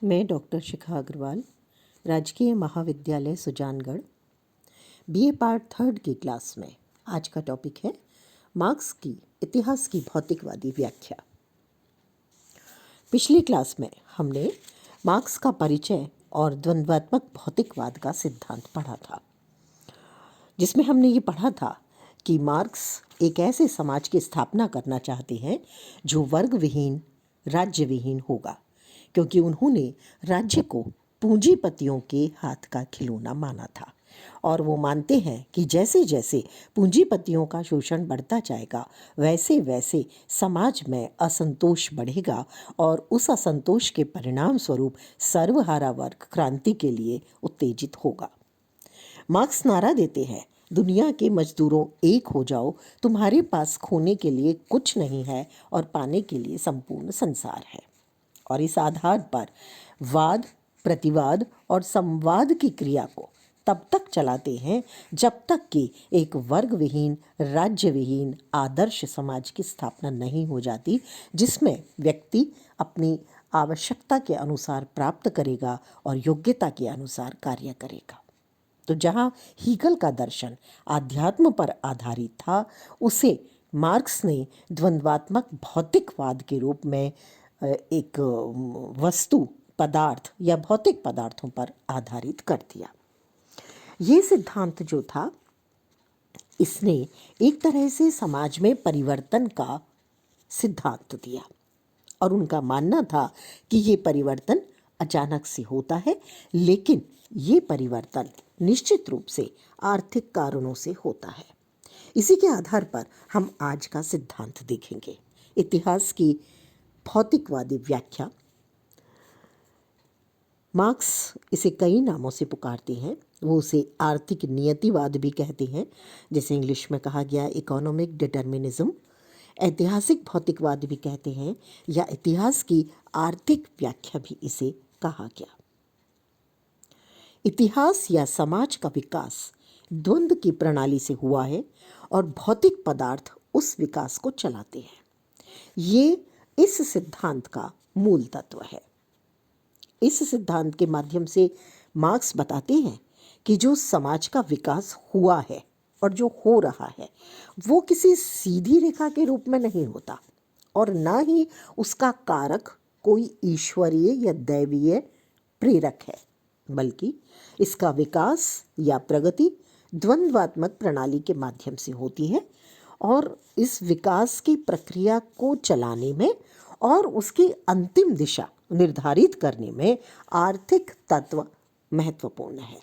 मैं डॉक्टर शिखा अग्रवाल, राजकीय महाविद्यालय सुजानगढ़, बीए पार्ट थर्ड की क्लास में आज का टॉपिक है मार्क्स की इतिहास की भौतिकवादी व्याख्या। पिछली क्लास में हमने मार्क्स का परिचय और द्वंद्वात्मक भौतिकवाद का सिद्धांत पढ़ा था, जिसमें हमने ये पढ़ा था कि मार्क्स एक ऐसे समाज की स्थापना करना चाहते हैं जो वर्ग विहीन, राज्य विहीन होगा, क्योंकि उन्होंने राज्य को पूंजीपतियों के हाथ का खिलौना माना था और वो मानते हैं कि जैसे जैसे पूंजीपतियों का शोषण बढ़ता जाएगा वैसे वैसे समाज में असंतोष बढ़ेगा और उस असंतोष के परिणाम स्वरूप सर्वहारा वर्ग क्रांति के लिए उत्तेजित होगा। मार्क्स नारा देते हैं, दुनिया के मजदूरों एक हो जाओ, तुम्हारे पास खोने के लिए कुछ नहीं है और पाने के लिए संपूर्ण संसार है। और इस आधार पर वाद, प्रतिवाद और संवाद की क्रिया को तब तक चलाते हैं जब तक कि एक वर्ग विहीन, राज्य विहीन आदर्श समाज की स्थापना नहीं हो जाती, जिसमें व्यक्ति अपनी आवश्यकता के अनुसार प्राप्त करेगा और योग्यता के अनुसार कार्य करेगा। तो जहाँ हीगल का दर्शन आध्यात्म पर आधारित था, उसे मार्क्स ने द्वंद्वात्मक भौतिकवाद के रूप में एक वस्तु, पदार्थ या भौतिक पदार्थों पर आधारित कर दिया। ये सिद्धांत जो था, इसने एक तरह से समाज में परिवर्तन का सिद्धांत दिया और उनका मानना था कि ये परिवर्तन अचानक से होता है, लेकिन ये परिवर्तन निश्चित रूप से आर्थिक कारणों से होता है। इसी के आधार पर हम आज का सिद्धांत देखेंगे, इतिहास की भौतिकवादी व्याख्या। मार्क्स इसे कई नामों से पुकारते हैं। वो उसे आर्थिक नियतिवाद भी कहते हैं, जैसे इंग्लिश में कहा गया इकोनॉमिक डिटर्मिनिज्म। ऐतिहासिक भौतिकवाद भी कहते हैं या इतिहास की आर्थिक व्याख्या भी इसे कहा गया। इतिहास या समाज का विकास द्वंद्व की प्रणाली से हुआ है और भौतिक पदार्थ उस विकास को चलाते हैं। ये इस सिद्धांत का मूल तत्व है। इस सिद्धांत के माध्यम से मार्क्स बताते हैं कि जो समाज का विकास हुआ है और जो हो रहा है, वो किसी सीधी रेखा के रूप में नहीं होता और ना ही उसका कारक कोई ईश्वरीय या दैवीय प्रेरक है, बल्कि इसका विकास या प्रगति द्वंद्वात्मक प्रणाली के माध्यम से होती है और इस विकास की प्रक्रिया को चलाने में और उसकी अंतिम दिशा निर्धारित करने में आर्थिक तत्व महत्वपूर्ण है।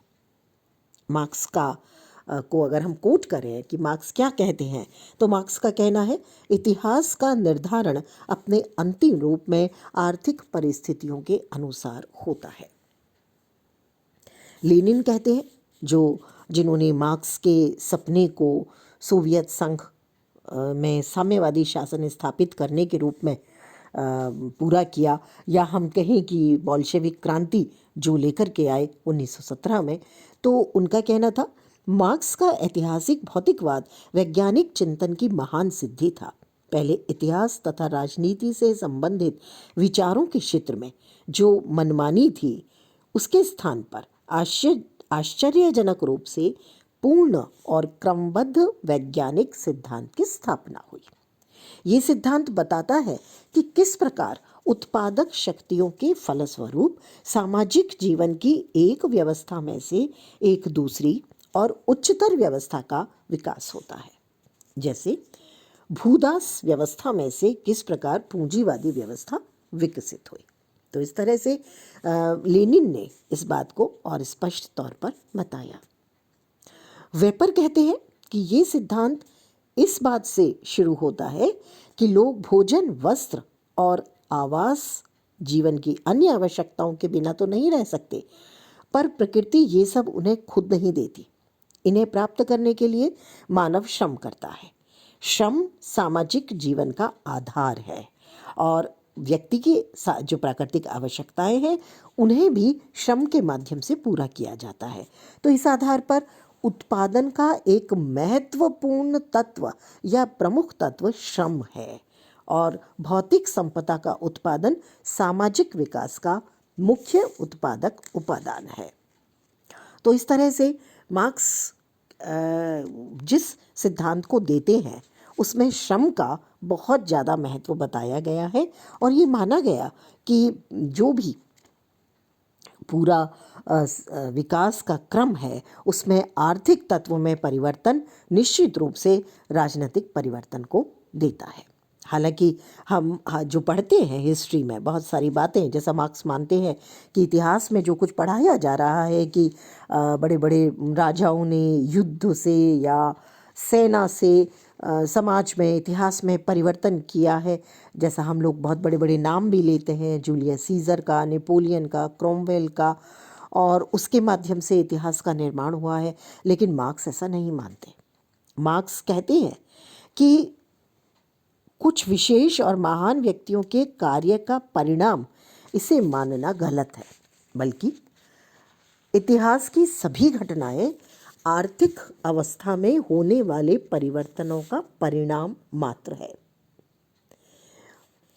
मार्क्स को अगर हम कोट करें कि मार्क्स क्या कहते हैं, तो मार्क्स का कहना है, इतिहास का निर्धारण अपने अंतिम रूप में आर्थिक परिस्थितियों के अनुसार होता है। लेनिन कहते हैं, जिन्होंने मार्क्स के सपने को सोवियत संघ में साम्यवादी शासन स्थापित करने के रूप में पूरा किया, या हम कहें कि बोल्शेविक क्रांति जो लेकर के आए 1917 में, तो उनका कहना था मार्क्स का ऐतिहासिक भौतिकवाद वैज्ञानिक चिंतन की महान सिद्धि था। पहले इतिहास तथा राजनीति से संबंधित विचारों के क्षेत्र में जो मनमानी थी, उसके स्थान पर आश्चर्यजनक रूप से पूर्ण और क्रमबद्ध वैज्ञानिक सिद्धांत की स्थापना हुई। ये सिद्धांत बताता है कि किस प्रकार उत्पादक शक्तियों के फलस्वरूप सामाजिक जीवन की एक व्यवस्था में से एक दूसरी और उच्चतर व्यवस्था का विकास होता है। जैसे भूदास व्यवस्था में से किस प्रकार पूंजीवादी व्यवस्था विकसित हुई। तो इस तरह से लेनिन ने इस बात को और स्पष्ट तौर पर बताया। वेपर कहते हैं कि ये सिद्धांत इस बात से शुरू होता है कि लोग भोजन, वस्त्र और आवास, जीवन की अन्य आवश्यकताओं के बिना तो नहीं रह सकते, पर प्रकृति ये सब उन्हें खुद नहीं देती। इन्हें प्राप्त करने के लिए मानव श्रम करता है। श्रम सामाजिक जीवन का आधार है और व्यक्ति की जो प्राकृतिक आवश्यकताएं हैं, उन्हें भी श्रम के माध्यम से पूरा किया जाता है। तो इस आधार पर उत्पादन का एक महत्वपूर्ण तत्व या प्रमुख तत्व श्रम है और भौतिक संपदा का उत्पादन सामाजिक विकास का मुख्य उत्पादक उपादान है। तो इस तरह से मार्क्स जिस सिद्धांत को देते हैं उसमें श्रम का बहुत ज़्यादा महत्व बताया गया है और ये माना गया कि जो भी पूरा विकास का क्रम है उसमें आर्थिक तत्व में परिवर्तन निश्चित रूप से राजनीतिक परिवर्तन को देता है। हालांकि हम जो पढ़ते हैं हिस्ट्री में बहुत सारी बातें, जैसा मार्क्स मानते हैं कि इतिहास में जो कुछ पढ़ाया जा रहा है कि बड़े बड़े राजाओं ने युद्ध से या सेना से समाज में इतिहास में परिवर्तन किया है। जैसा हम लोग बहुत बड़े बड़े नाम भी लेते हैं, जूलियस सीजर का, नेपोलियन का, क्रोमवेल का, और उसके माध्यम से इतिहास का निर्माण हुआ है। लेकिन मार्क्स ऐसा नहीं मानते। मार्क्स कहते हैं कि कुछ विशेष और महान व्यक्तियों के कार्य का परिणाम इसे मानना गलत है, बल्कि इतिहास की सभी घटनाएं आर्थिक अवस्था में होने वाले परिवर्तनों का परिणाम मात्र है।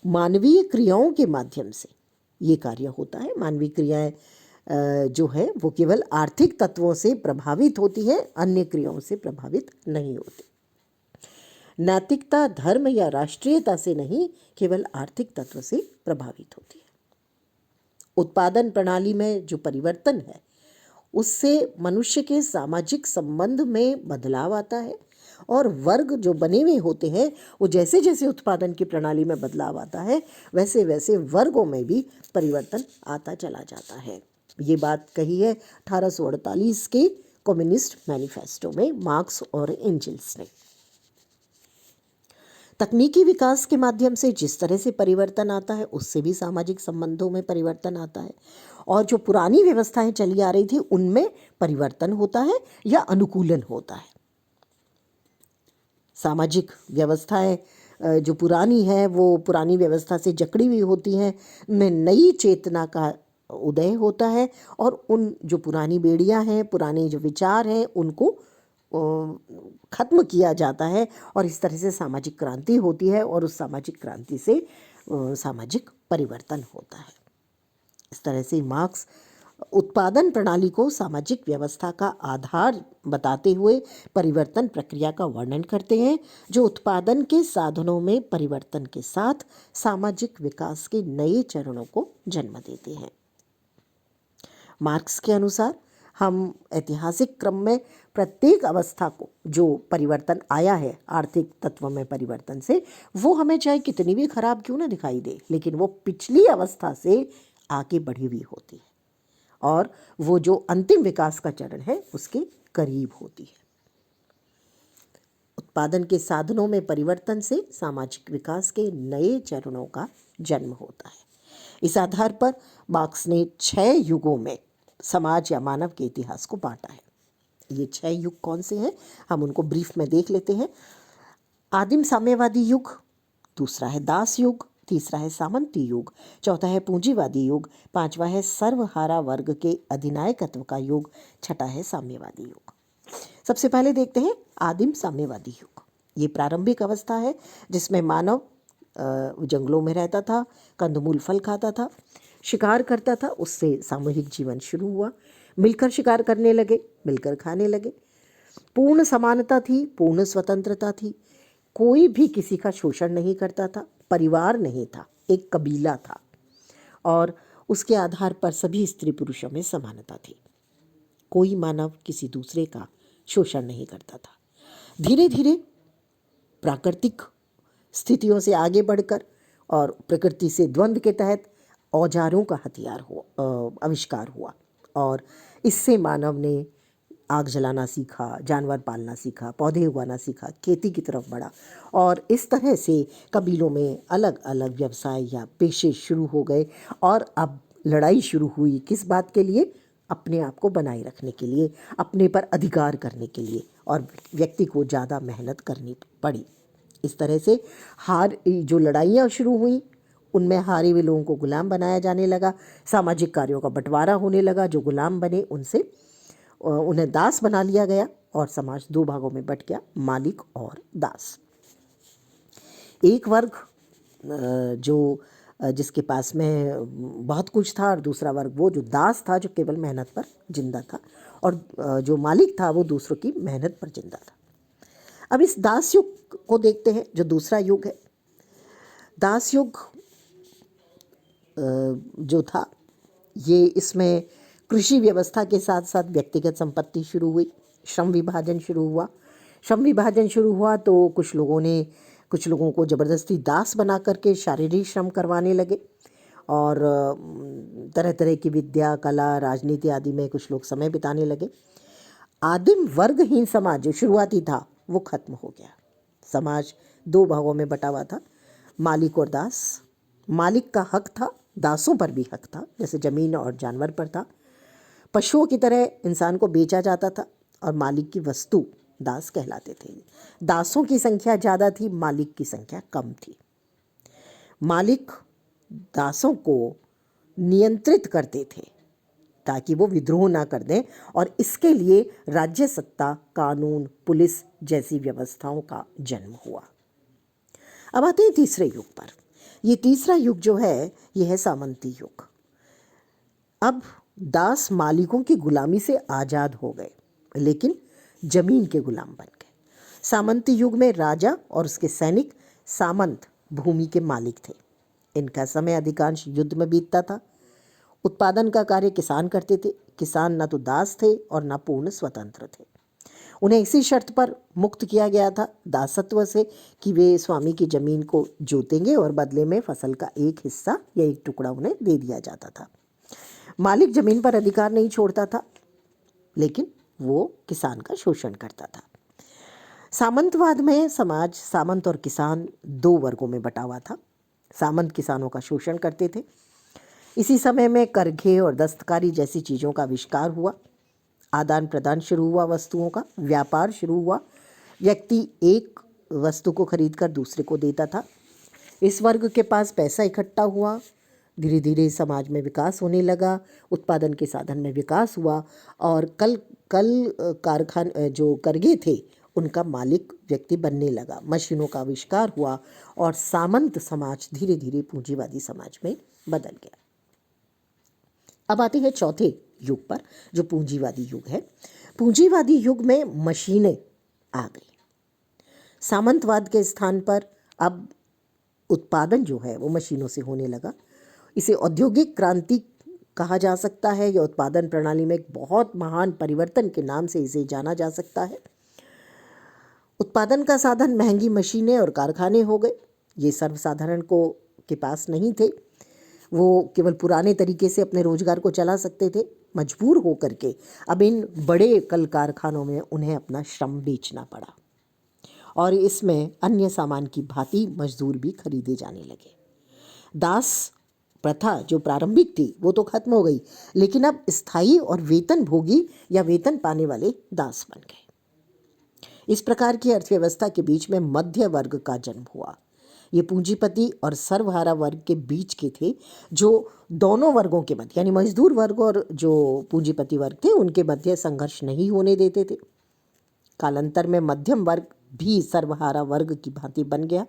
मानवीय क्रियाओं के माध्यम से ये कार्य होता है। मानवीय क्रियाएं जो है वो केवल आर्थिक तत्वों से प्रभावित होती है, अन्य क्रियाओं से प्रभावित नहीं होती। नैतिकता धर्म या राष्ट्रीयता से नहीं, केवल आर्थिक तत्व से प्रभावित होती है। उत्पादन प्रणाली में जो परिवर्तन है उससे मनुष्य के सामाजिक संबंध में बदलाव आता है, और वर्ग जो बने हुए होते हैं वो जैसे जैसे उत्पादन की प्रणाली में बदलाव आता है वैसे वैसे वर्गों में भी परिवर्तन आता चला जाता है। ये बात कही है 1848 के कम्युनिस्ट मैनिफेस्टो में मार्क्स और एंजेल्स ने। तकनीकी विकास के माध्यम से जिस तरह से परिवर्तन आता है उससे भी सामाजिक संबंधों में परिवर्तन आता है, और जो पुरानी व्यवस्थाएं चली आ रही थी उनमें परिवर्तन होता है या अनुकूलन होता है। सामाजिक व्यवस्थाएं जो पुरानी है वो पुरानी व्यवस्था से जकड़ी हुई होती हैं, उनमें नई चेतना का उदय होता है, और उन जो पुरानी बेड़ियां हैं, पुराने जो विचार हैं, उनको खत्म किया जाता है, और इस तरह से सामाजिक क्रांति होती है, और उस सामाजिक क्रांति से सामाजिक परिवर्तन होता है। इस तरह से मार्क्स उत्पादन प्रणाली को सामाजिक व्यवस्था का आधार बताते हुए परिवर्तन प्रक्रिया का वर्णन करते हैं, जो उत्पादन के साधनों में परिवर्तन के साथ सामाजिक विकास के नए चरणों को जन्म देते हैं। मार्क्स के अनुसार हम ऐतिहासिक क्रम में प्रत्येक अवस्था को जो परिवर्तन आया है आर्थिक तत्व में परिवर्तन से, वो हमें चाहे कितनी भी खराब क्यों ना दिखाई दे, लेकिन वो पिछली अवस्था से आगे बढ़ी हुई होती है, और वो जो अंतिम विकास का चरण है उसके करीब होती है। उत्पादन के साधनों में परिवर्तन से सामाजिक विकास के नए चरणों का जन्म होता है। इस आधार पर मार्क्स ने 6 युगों में समाज या मानव के इतिहास को बांटा है। ये 6 युग कौन से हैं, हम उनको ब्रीफ में देख लेते हैं। आदिम साम्यवादी युग, दूसरा है दास युग, तीसरा है सामंती युग, चौथा है पूंजीवादी युग, पांचवा है सर्वहारा वर्ग के अधिनायकत्व का युग, छठा है साम्यवादी युग। सबसे पहले देखते हैं आदिम साम्यवादी युग। ये प्रारंभिक अवस्था है जिसमें मानव जंगलों में रहता था, कंदमूल फल खाता था, शिकार करता था, उससे सामूहिक जीवन शुरू हुआ। मिलकर शिकार करने लगे, मिलकर खाने लगे। पूर्ण समानता थी, पूर्ण स्वतंत्रता थी, कोई भी किसी का शोषण नहीं करता था, परिवार नहीं था, एक कबीला था, और उसके आधार पर सभी स्त्री पुरुषों में समानता थी। कोई मानव किसी दूसरे का शोषण नहीं करता था। धीरे धीरे प्राकृतिक स्थितियों से आगे बढ़कर और प्रकृति से द्वंद्व के तहत औजारों का आविष्कार हुआ, और इससे मानव ने आग जलाना सीखा, जानवर पालना सीखा, पौधे उगाना सीखा, खेती की तरफ बढ़ा, और इस तरह से कबीलों में अलग अलग व्यवसाय या पेशे शुरू हो गए। और अब लड़ाई शुरू हुई किस बात के लिए? अपने आप को बनाए रखने के लिए, अपने पर अधिकार करने के लिए, और व्यक्ति को ज़्यादा मेहनत करनी पड़ी। इस तरह से जो लड़ाइयाँ शुरू हुई उनमें हारे हुए लोगों को गुलाम बनाया जाने लगा, सामाजिक कार्यों का बंटवारा होने लगा, जो गुलाम बने उन्हें दास बना लिया गया, और समाज 2 भागों में बट गया, मालिक और दास। एक वर्ग जो जिसके पास में बहुत कुछ था, और दूसरा वर्ग वो जो दास था, जो केवल मेहनत पर जिंदा था, और जो मालिक था वो दूसरों की मेहनत पर जिंदा था। अब इस दास युग को देखते हैं, जो दूसरा युग है। दास युग जो था, ये इसमें कृषि व्यवस्था के साथ साथ व्यक्तिगत संपत्ति शुरू हुई, श्रम विभाजन शुरू हुआ। श्रम विभाजन शुरू हुआ तो कुछ लोगों को ज़बरदस्ती दास बना करके शारीरिक श्रम करवाने लगे, और तरह तरह की विद्या, कला, राजनीति आदि में कुछ लोग समय बिताने लगे। आदिम वर्गहीन समाज जो शुरुआती था वो खत्म हो गया। समाज दो भागों में बटा हुआ था, मालिक और दास। मालिक का हक था, दासों पर भी हक था, जैसे जमीन और जानवर पर था। पशुओं की तरह इंसान को बेचा जाता था, और मालिक की वस्तु दास कहलाते थे। दासों की संख्या ज़्यादा थी, मालिक की संख्या कम थी। मालिक दासों को नियंत्रित करते थे ताकि वो विद्रोह ना कर दें, और इसके लिए राज्य सत्ता, कानून, पुलिस जैसी व्यवस्थाओं का जन्म हुआ। अब आते हैं तीसरे युग पर। ये तीसरा युग जो है, ये है सामंती युग। अब दास मालिकों की गुलामी से आज़ाद हो गए, लेकिन जमीन के गुलाम बन गए। सामंती युग में राजा और उसके सैनिक सामंत भूमि के मालिक थे। इनका समय अधिकांश युद्ध में बीतता था। उत्पादन का कार्य किसान करते थे। किसान न तो दास थे और न पूर्ण स्वतंत्र थे। उन्हें इसी शर्त पर मुक्त किया गया था दासत्व से कि वे स्वामी की जमीन को जोतेंगे, और बदले में फसल का एक हिस्सा या एक टुकड़ा उन्हें दे दिया जाता था। मालिक जमीन पर अधिकार नहीं छोड़ता था, लेकिन वो किसान का शोषण करता था। सामंतवाद में समाज सामंत और किसान दो वर्गों में बटा हुआ था। सामंत किसानों का शोषण करते थे। इसी समय में करघे और दस्तकारी जैसी चीज़ों का आविष्कार हुआ। आदान प्रदान शुरू हुआ, वस्तुओं का व्यापार शुरू हुआ। व्यक्ति एक वस्तु को खरीदकर दूसरे को देता था। इस वर्ग के पास पैसा इकट्ठा हुआ। धीरे धीरे समाज में विकास होने लगा, उत्पादन के साधन में विकास हुआ, और कल कारखाने जो करघे थे उनका मालिक व्यक्ति बनने लगा। मशीनों का आविष्कार हुआ, और सामंत समाज धीरे धीरे पूंजीवादी समाज में बदल गया। अब आते हैं चौथे युग पर, जो पूंजीवादी युग है। पूंजीवादी युग में मशीनें आ गई। सामंतवाद के स्थान पर अब उत्पादन जो है वो मशीनों से होने लगा। इसे औद्योगिक क्रांति कहा जा सकता है, या उत्पादन प्रणाली में एक बहुत महान परिवर्तन के नाम से इसे जाना जा सकता है। उत्पादन का साधन महंगी मशीनें और कारखाने हो गए। ये सर्वसाधारण के पास नहीं थे। वो केवल पुराने तरीके से अपने रोजगार को चला सकते थे। मजबूर होकर के अब इन बड़े कल कारखानों में उन्हें अपना श्रम बेचना पड़ा, और इसमें अन्य सामान की भांति मजदूर भी खरीदे जाने लगे। दास प्रथा जो प्रारंभिक थी वो तो खत्म हो गई, लेकिन अब स्थायी और वेतन भोगी या वेतन पाने वाले दास बन गए। इस प्रकार की अर्थव्यवस्था के बीच में मध्य वर्ग का जन्म हुआ। ये पूंजीपति और सर्वहारा वर्ग के बीच के थे, जो दोनों वर्गों के मध्य, यानी मजदूर वर्ग और जो पूंजीपति वर्ग थे, उनके मध्य संघर्ष नहीं होने देते थे। कालांतर में मध्यम वर्ग भी सर्वहारा वर्ग की भांति बन गया।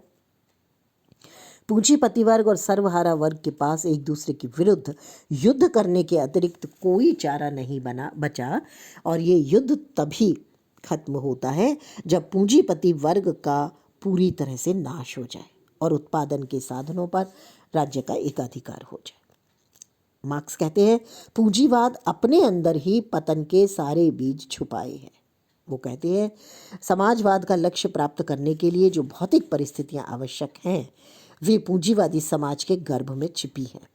पूंजीपति वर्ग और सर्वहारा वर्ग के पास एक दूसरे के विरुद्ध युद्ध करने के अतिरिक्त कोई चारा नहीं बचा, और ये युद्ध तभी खत्म होता है जब पूंजीपति वर्ग का पूरी तरह से नाश हो जाए और उत्पादन के साधनों पर राज्य का एकाधिकार हो जाए। मार्क्स कहते हैं, पूंजीवाद अपने अंदर ही पतन के सारे बीज छुपाए हैं। वो कहते हैं, समाजवाद का लक्ष्य प्राप्त करने के लिए जो भौतिक परिस्थितियां आवश्यक हैं, वे पूंजीवादी समाज के गर्भ में छिपी हैं।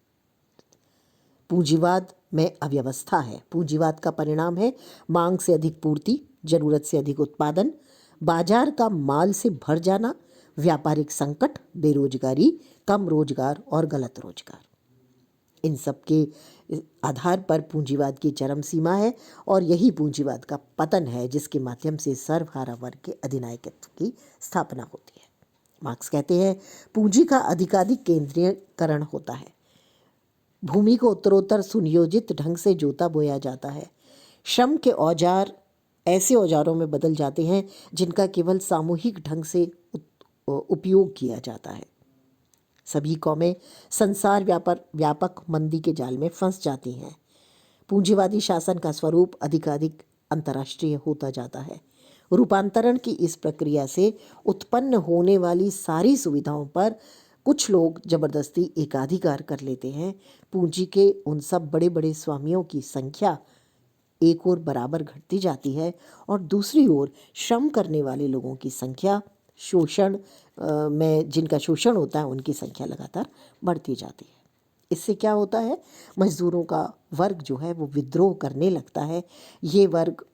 पूंजीवाद में अव्यवस्था है। पूंजीवाद का परिणाम है मांग से अधिक पूर्ति, जरूरत से अधिक उत्पादन, बाजार का माल से भर जाना, व्यापारिक संकट, बेरोजगारी, कम रोजगार और गलत रोजगार। इन सब के आधार पर पूंजीवाद की चरम सीमा है, और यही पूंजीवाद का पतन है, जिसके माध्यम से सर्वहारा वर्ग के अधिनायकत्व की स्थापना होती है। मार्क्स कहते हैं, पूंजी का अधिकाधिक केंद्रीयकरण होता है। भूमि को उत्तरोत्तर सुनियोजित ढंग से जोता बोया जाता है। श्रम के औजार ऐसे औजारों में बदल जाते हैं जिनका केवल सामूहिक ढंग से उपयोग किया जाता है। सभी कौमें संसार व्यापक मंदी के जाल में फंस जाती हैं। पूंजीवादी शासन का स्वरूप अधिकाधिक अंतर्राष्ट्रीय होता जाता है। रूपांतरण की इस प्रक्रिया से उत्पन्न होने वाली सारी सुविधाओं पर कुछ लोग जबरदस्ती एकाधिकार कर लेते हैं। पूंजी के उन सब बड़े बड़े स्वामियों की संख्या एक ओर बराबर घटती जाती है और दूसरी ओर श्रम करने वाले लोगों की संख्या, शोषण में जिनका शोषण होता है उनकी संख्या लगातार बढ़ती जाती है। इससे क्या होता है, मजदूरों का वर्ग जो है वो विद्रोह करने लगता है। ये वर्ग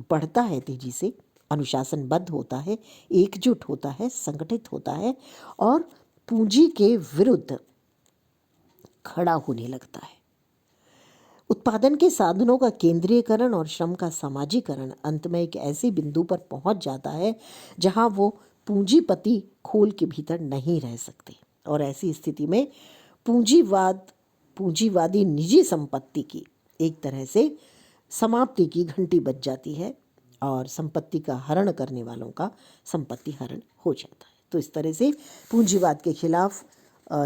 बढ़ता है तेजी से, अनुशासनबद्ध होता है, एकजुट होता है, संगठित होता है और पूंजी के विरुद्ध खड़ा होने लगता है। उत्पादन के साधनों का केंद्रीयकरण और श्रम का सामाजिकरण अंत में एक ऐसे बिंदु पर पहुंच जाता है जहां वो पूंजीपति खोल के भीतर नहीं रह सकते और ऐसी स्थिति में पूंजीवादी निजी संपत्ति की एक तरह से समाप्ति की घंटी बज जाती है और संपत्ति का हरण करने वालों का संपत्ति हरण हो जाता है। तो इस तरह से पूंजीवाद के खिलाफ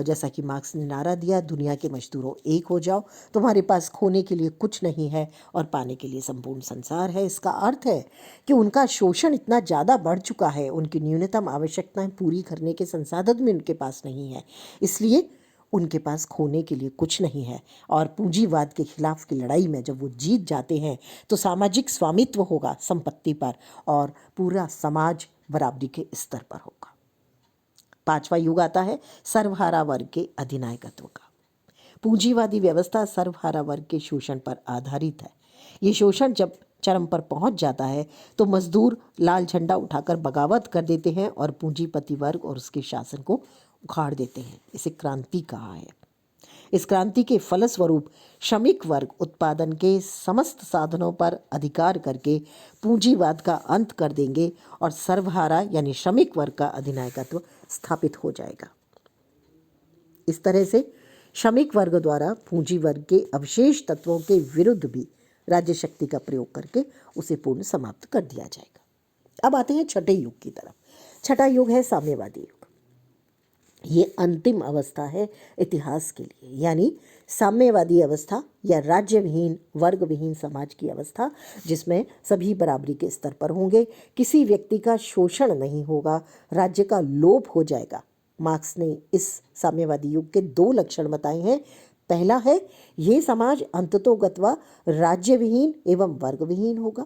जैसा कि मार्क्स ने नारा दिया, दुनिया के मजदूरों एक हो जाओ, तुम्हारे पास खोने के लिए कुछ नहीं है और पाने के लिए संपूर्ण संसार है। इसका अर्थ है कि उनका शोषण इतना ज़्यादा बढ़ चुका है, उनकी न्यूनतम आवश्यकताएं पूरी करने के संसाधन भी उनके पास नहीं है, इसलिए उनके पास खोने के लिए कुछ नहीं है। और पूंजीवाद के खिलाफ की लड़ाई में जब वो जीत जाते हैं तो सामाजिक स्वामित्व होगा संपत्ति पर और पूरा समाज बराबरी के स्तर पर होगा। पांचवा युग आता है सर्वहारा वर्ग के अधिनायकत्व का। पूंजीवादी व्यवस्था सर्वहारा वर्ग के शोषण पर आधारित है। ये शोषण जब चरम पर पहुंच जाता है तो मजदूर लाल झंडा उठाकर बगावत कर देते हैं और पूंजीपति वर्ग और उसके शासन को उखाड़ देते हैं। इसे क्रांति कहा है। इस क्रांति के फलस्वरूप श्रमिक वर्ग उत्पादन के समस्त साधनों पर अधिकार करके पूंजीवाद का अंत कर देंगे और सर्वहारा यानी श्रमिक वर्ग का अधिनायकत्व स्थापित हो जाएगा। इस तरह से श्रमिक वर्ग द्वारा पूंजी वर्ग के अवशेष तत्वों के विरुद्ध भी राज्य शक्ति का प्रयोग करके उसे पूर्ण समाप्त कर दिया जाएगा। अब आते हैं छठे युग की तरफ। छठा युग है साम्यवादी युग। ये अंतिम अवस्था है इतिहास के लिए, यानी साम्यवादी अवस्था या राज्य विहीन वर्ग विहीन समाज की अवस्था, जिसमें सभी बराबरी के स्तर पर होंगे, किसी व्यक्ति का शोषण नहीं होगा, राज्य का लोप हो जाएगा। मार्क्स ने इस साम्यवादी युग के दो लक्षण बताए हैं। पहला है ये समाज अंततोगत्वा राज्य विहीन एवं वर्ग विहीन होगा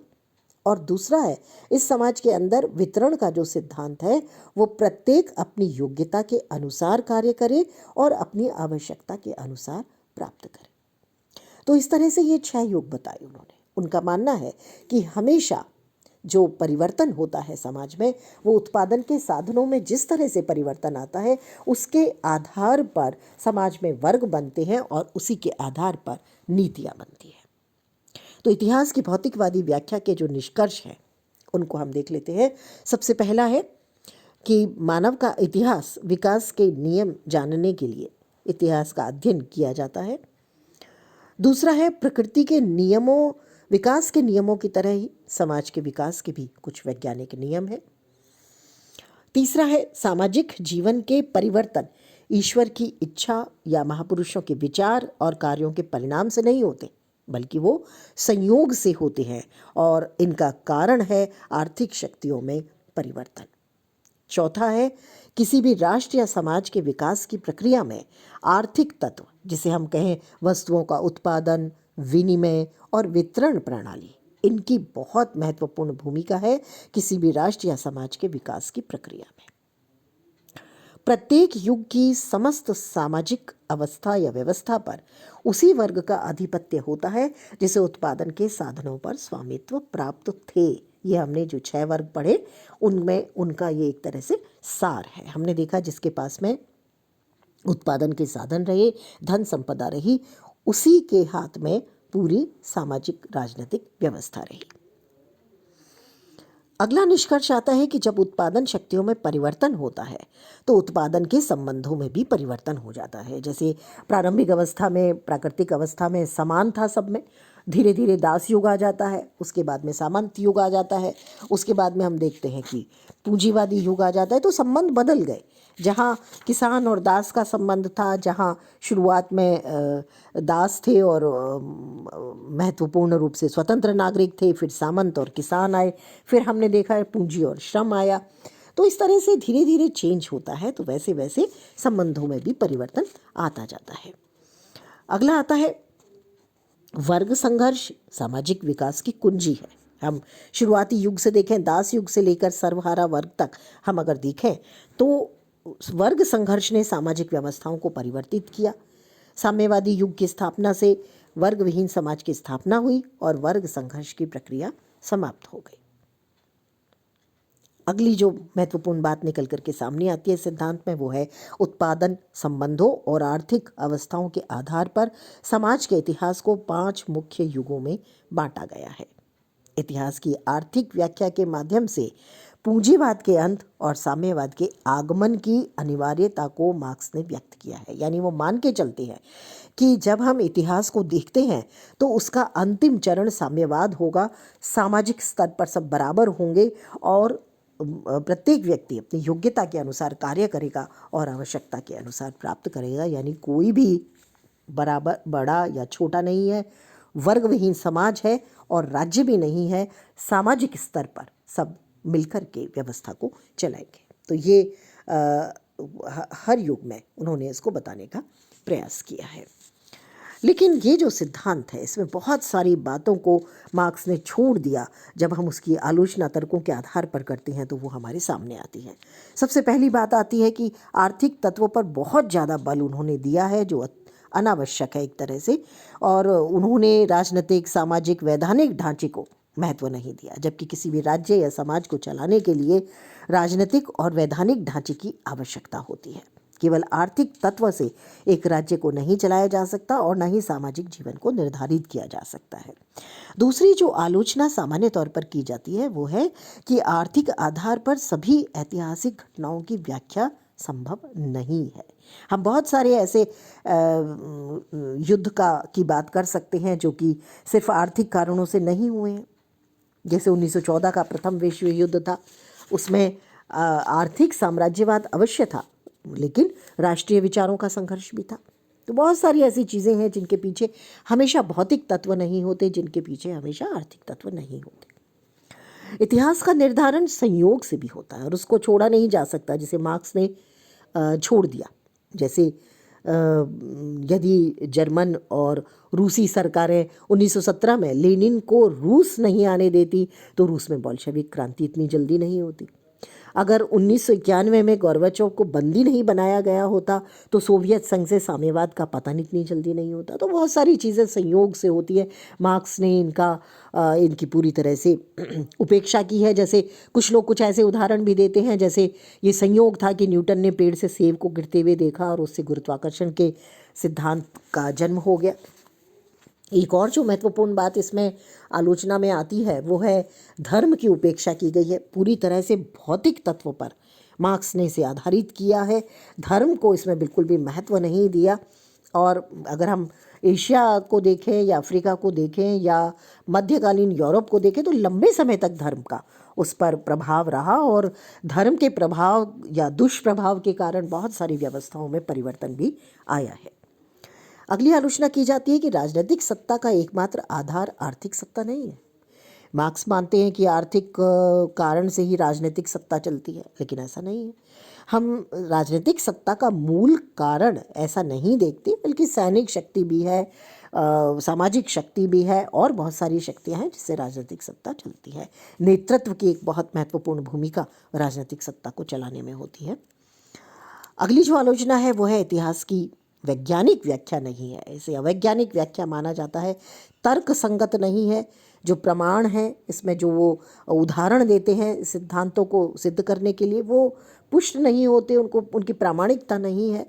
और दूसरा है इस समाज के अंदर वितरण का जो सिद्धांत है वो प्रत्येक अपनी योग्यता के अनुसार कार्य करे और अपनी आवश्यकता के अनुसार प्राप्त करे। तो इस तरह से ये 6 युग बताए उन्होंने। उनका मानना है कि हमेशा जो परिवर्तन होता है समाज में वो उत्पादन के साधनों में जिस तरह से परिवर्तन आता है उसके आधार पर समाज में वर्ग बनते हैं और उसी के आधार पर नीतियाँ बनती हैं। तो इतिहास की भौतिकवादी व्याख्या के जो निष्कर्ष हैं उनको हम देख लेते हैं। सबसे पहला है कि मानव का इतिहास विकास के नियम जानने के लिए इतिहास का अध्ययन किया जाता है। दूसरा है प्रकृति के नियमों, विकास के नियमों की तरह ही समाज के विकास के भी कुछ वैज्ञानिक नियम हैं। तीसरा है सामाजिक जीवन के परिवर्तन ईश्वर की इच्छा या महापुरुषों के विचार और कार्यों के परिणाम से नहीं होते, बल्कि वो संयोग से होते हैं और इनका कारण है आर्थिक शक्तियों में परिवर्तन। चौथा है किसी भी राष्ट्र या समाज के विकास की प्रक्रिया में आर्थिक तत्व, जिसे हम कहें वस्तुओं का उत्पादन, विनिमय और वितरण प्रणाली, इनकी बहुत महत्वपूर्ण भूमिका है किसी भी राष्ट्र या समाज के विकास की प्रक्रिया में। प्रत्येक युग की समस्त सामाजिक अवस्था या व्यवस्था पर उसी वर्ग का आधिपत्य होता है जिसे उत्पादन के साधनों पर स्वामित्व प्राप्त थे। ये हमने जो 6 वर्ग पढ़े उनमें उनका ये एक तरह से सार है। हमने देखा जिसके पास में उत्पादन के साधन रहे, धन संपदा रही, उसी के हाथ में पूरी सामाजिक राजनीतिक व्यवस्था रही। अगला निष्कर्ष आता है कि जब उत्पादन शक्तियों में परिवर्तन होता है तो उत्पादन के संबंधों में भी परिवर्तन हो जाता है। जैसे प्रारंभिक अवस्था में, प्राकृतिक अवस्था में समान था सब में, धीरे धीरे दास युग आ जाता है, उसके बाद में सामंत युग आ जाता है, उसके बाद में हम देखते हैं कि पूंजीवादी युग आ जाता है, तो संबंध बदल गए। जहाँ किसान और दास का संबंध था, जहाँ शुरुआत में दास थे और महत्वपूर्ण रूप से स्वतंत्र नागरिक थे, फिर सामंत और किसान आए, फिर हमने देखा है पूंजी और श्रम आया। तो इस तरह से धीरे धीरे चेंज होता है, तो वैसे वैसे संबंधों में भी परिवर्तन आता जाता है। अगला आता है वर्ग संघर्ष सामाजिक विकास की कुंजी है। हम शुरुआती युग से देखें, दास युग से लेकर सर्वहारा वर्ग तक हम अगर देखें तो वर्ग संघर्ष ने सामाजिक व्यवस्थाओं को परिवर्तित किया। साम्यवादी युग की स्थापना से वर्ग विहीन समाज की स्थापना हुई और वर्ग संघर्ष की प्रक्रिया समाप्त हो गई। अगली जो महत्वपूर्ण बात निकल करके सामने आती है सिद्धांत में, वो है उत्पादन संबंधों और आर्थिक अवस्थाओं के आधार पर समाज के इतिहास को 5 मुख्य युगों में बांटा गया है। इतिहास की आर्थिक व्याख्या के माध्यम से पूंजीवाद के अंत और साम्यवाद के आगमन की अनिवार्यता को मार्क्स ने व्यक्त किया है। यानी वो मान के चलते हैं कि जब हम इतिहास को देखते हैं तो उसका अंतिम चरण साम्यवाद होगा, सामाजिक स्तर पर सब बराबर होंगे और प्रत्येक व्यक्ति अपनी योग्यता के अनुसार कार्य करेगा और आवश्यकता के अनुसार प्राप्त करेगा। यानी कोई भी बराबर बड़ा या छोटा नहीं है, वर्ग विहीन समाज है और राज्य भी नहीं है, सामाजिक स्तर पर सब मिलकर के व्यवस्था को चलाएंगे। तो ये हर युग में उन्होंने इसको बताने का प्रयास किया है। लेकिन ये जो सिद्धांत है इसमें बहुत सारी बातों को मार्क्स ने छोड़ दिया। जब हम उसकी आलोचना तर्कों के आधार पर करते हैं तो वो हमारे सामने आती है। सबसे पहली बात आती है कि आर्थिक तत्वों पर बहुत ज़्यादा बल उन्होंने दिया है जो अनावश्यक है एक तरह से, और उन्होंने राजनीतिक सामाजिक वैधानिक ढांचे को महत्व नहीं दिया, जबकि किसी भी राज्य या समाज को चलाने के लिए राजनीतिक और वैधानिक ढांचे की आवश्यकता होती है। केवल आर्थिक तत्व से एक राज्य को नहीं चलाया जा सकता और न ही सामाजिक जीवन को निर्धारित किया जा सकता है। दूसरी जो आलोचना सामान्य तौर पर की जाती है वो है कि आर्थिक आधार पर सभी ऐतिहासिक घटनाओं की व्याख्या संभव नहीं है। हम बहुत सारे ऐसे युद्ध की बात कर सकते हैं जो कि सिर्फ आर्थिक कारणों से नहीं हुए हैं। जैसे 1914 का प्रथम विश्व युद्ध था, उसमें आर्थिक साम्राज्यवाद अवश्य था लेकिन राष्ट्रीय विचारों का संघर्ष भी था। तो बहुत सारी ऐसी चीज़ें हैं जिनके पीछे हमेशा भौतिक तत्व नहीं होते, जिनके पीछे हमेशा आर्थिक तत्व नहीं होते। इतिहास का निर्धारण संयोग से भी होता है और उसको छोड़ा नहीं जा सकता, जिसे मार्क्स ने छोड़ दिया। जैसे यदि जर्मन और रूसी सरकारें 1917 में लेनिन को रूस नहीं आने देती तो रूस में बोल्शेविक क्रांति इतनी जल्दी नहीं होती। अगर 1991 में गोर्बाचोव को बंदी नहीं बनाया गया होता तो सोवियत संघ से साम्यवाद का पतन इतनी जल्दी नहीं होता। तो बहुत सारी चीज़ें संयोग से होती है। मार्क्स ने इनकी पूरी तरह से उपेक्षा की है। जैसे कुछ लोग कुछ ऐसे उदाहरण भी देते हैं, जैसे ये संयोग था कि न्यूटन ने पेड़ से सेब को गिरते हुए देखा और उससे गुरुत्वाकर्षण के सिद्धांत का जन्म हो गया। एक और जो महत्वपूर्ण बात इसमें आलोचना में आती है वो है धर्म की उपेक्षा की गई है। पूरी तरह से भौतिक तत्व पर मार्क्स ने इसे आधारित किया है, धर्म को इसमें बिल्कुल भी महत्व नहीं दिया। और अगर हम एशिया को देखें या अफ्रीका को देखें या मध्यकालीन यूरोप को देखें तो लंबे समय तक धर्म का उस पर प्रभाव रहा और धर्म के प्रभाव या दुष्प्रभाव के कारण बहुत सारी व्यवस्थाओं में परिवर्तन भी आया है। अगली आलोचना की जाती है कि राजनीतिक सत्ता का एकमात्र आधार आर्थिक सत्ता नहीं है। मार्क्स मानते हैं कि आर्थिक कारण से ही राजनीतिक सत्ता चलती है, लेकिन ऐसा नहीं है। हम राजनीतिक सत्ता का मूल कारण ऐसा नहीं देखते, बल्कि सैनिक शक्ति भी है, सामाजिक शक्ति भी है और बहुत सारी शक्तियां हैं जिससे राजनीतिक सत्ता चलती है। नेतृत्व की एक बहुत महत्वपूर्ण भूमिका राजनीतिक सत्ता को चलाने में होती है। अगली जो आलोचना है वो है इतिहास की वैज्ञानिक व्याख्या नहीं है, इसे अवैज्ञानिक व्याख्या माना जाता है, तर्क संगत नहीं है। जो प्रमाण है इसमें जो वो उदाहरण देते हैं सिद्धांतों को सिद्ध करने के लिए वो पुष्ट नहीं होते, उनकी प्रामाणिकता नहीं है।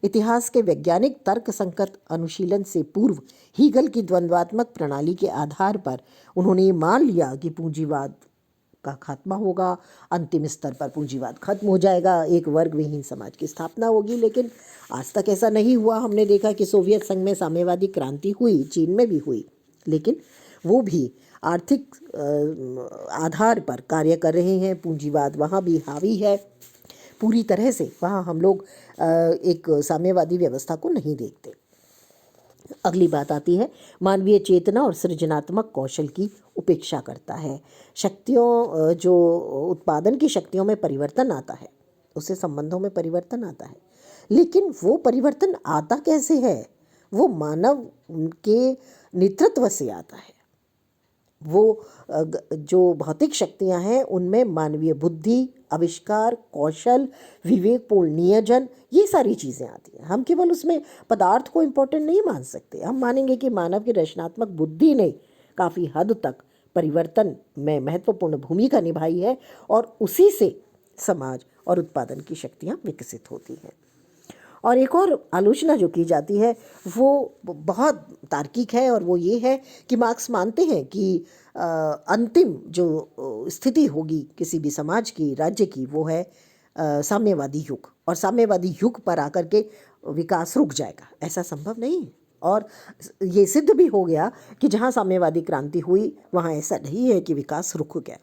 इतिहास के वैज्ञानिक तर्क संगत अनुशीलन से पूर्व हीगल की द्वंद्वात्मक प्रणाली के आधार पर उन्होंने ये मान लिया कि पूंजीवाद का खात्मा होगा, अंतिम स्तर पर पूंजीवाद खत्म हो जाएगा, एक वर्ग विहीन समाज की स्थापना होगी। लेकिन आज तक ऐसा नहीं हुआ। हमने देखा कि सोवियत संघ में साम्यवादी क्रांति हुई, चीन में भी हुई, लेकिन वो भी आर्थिक आधार पर कार्य कर रहे हैं। पूंजीवाद वहाँ भी हावी है। पूरी तरह से वहाँ हम लोग एक साम्यवादी व्यवस्था को नहीं देखते। अगली बात आती है, मानवीय चेतना और सृजनात्मक कौशल की उपेक्षा करता है। शक्तियों जो उत्पादन की शक्तियों में परिवर्तन आता है, उससे संबंधों में परिवर्तन आता है, लेकिन वो परिवर्तन आता कैसे है? वो मानव के नेतृत्व से आता है। वो जो भौतिक शक्तियां हैं उनमें मानवीय बुद्धि, आविष्कार, कौशल, विवेकपूर्ण नियोजन, ये सारी चीज़ें आती हैं। हम केवल उसमें पदार्थ को इम्पोर्टेंट नहीं मान सकते। हम मानेंगे कि मानव की रचनात्मक बुद्धि ने काफ़ी हद तक परिवर्तन में महत्वपूर्ण भूमिका निभाई है और उसी से समाज और उत्पादन की शक्तियाँ विकसित होती हैं। और एक और आलोचना जो की जाती है वो बहुत तार्किक है, और वो ये है कि मार्क्स मानते हैं कि अंतिम जो स्थिति होगी किसी भी समाज की, राज्य की, वो है साम्यवादी युग, और साम्यवादी युग पर आकर के विकास रुक जाएगा। ऐसा संभव नहीं है, और ये सिद्ध भी हो गया कि जहाँ साम्यवादी क्रांति हुई वहाँ ऐसा नहीं है कि विकास रुक गया।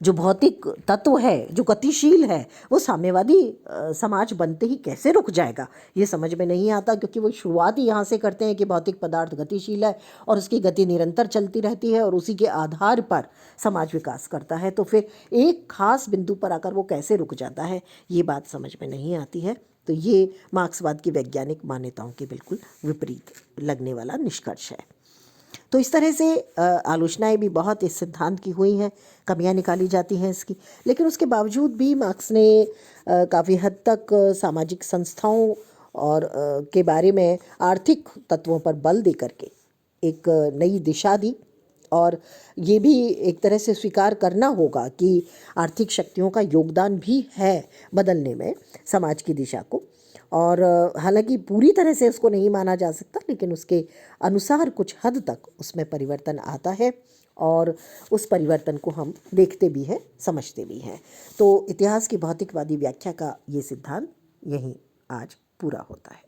जो भौतिक तत्व है, जो गतिशील है, वो साम्यवादी समाज बनते ही कैसे रुक जाएगा, ये समझ में नहीं आता, क्योंकि वो शुरुआत ही यहाँ से करते हैं कि भौतिक पदार्थ गतिशील है और उसकी गति निरंतर चलती रहती है और उसी के आधार पर समाज विकास करता है। तो फिर एक खास बिंदु पर आकर वो कैसे रुक जाता है, ये बात समझ में नहीं आती है। तो ये मार्क्सवाद की वैज्ञानिक मान्यताओं के बिल्कुल विपरीत लगने वाला निष्कर्ष है। तो इस तरह से आलोचनाएं भी बहुत इस सिद्धांत की हुई हैं, कमियां निकाली जाती हैं इसकी, लेकिन उसके बावजूद भी मार्क्स ने काफ़ी हद तक सामाजिक संस्थाओं और के बारे में आर्थिक तत्वों पर बल दे करके एक नई दिशा दी। और ये भी एक तरह से स्वीकार करना होगा कि आर्थिक शक्तियों का योगदान भी है बदलने में समाज की दिशा को। और हालांकि पूरी तरह से उसको नहीं माना जा सकता, लेकिन उसके अनुसार कुछ हद तक उसमें परिवर्तन आता है और उस परिवर्तन को हम देखते भी हैं, समझते भी हैं। तो इतिहास की भौतिकवादी व्याख्या का ये सिद्धांत यहीं आज पूरा होता है।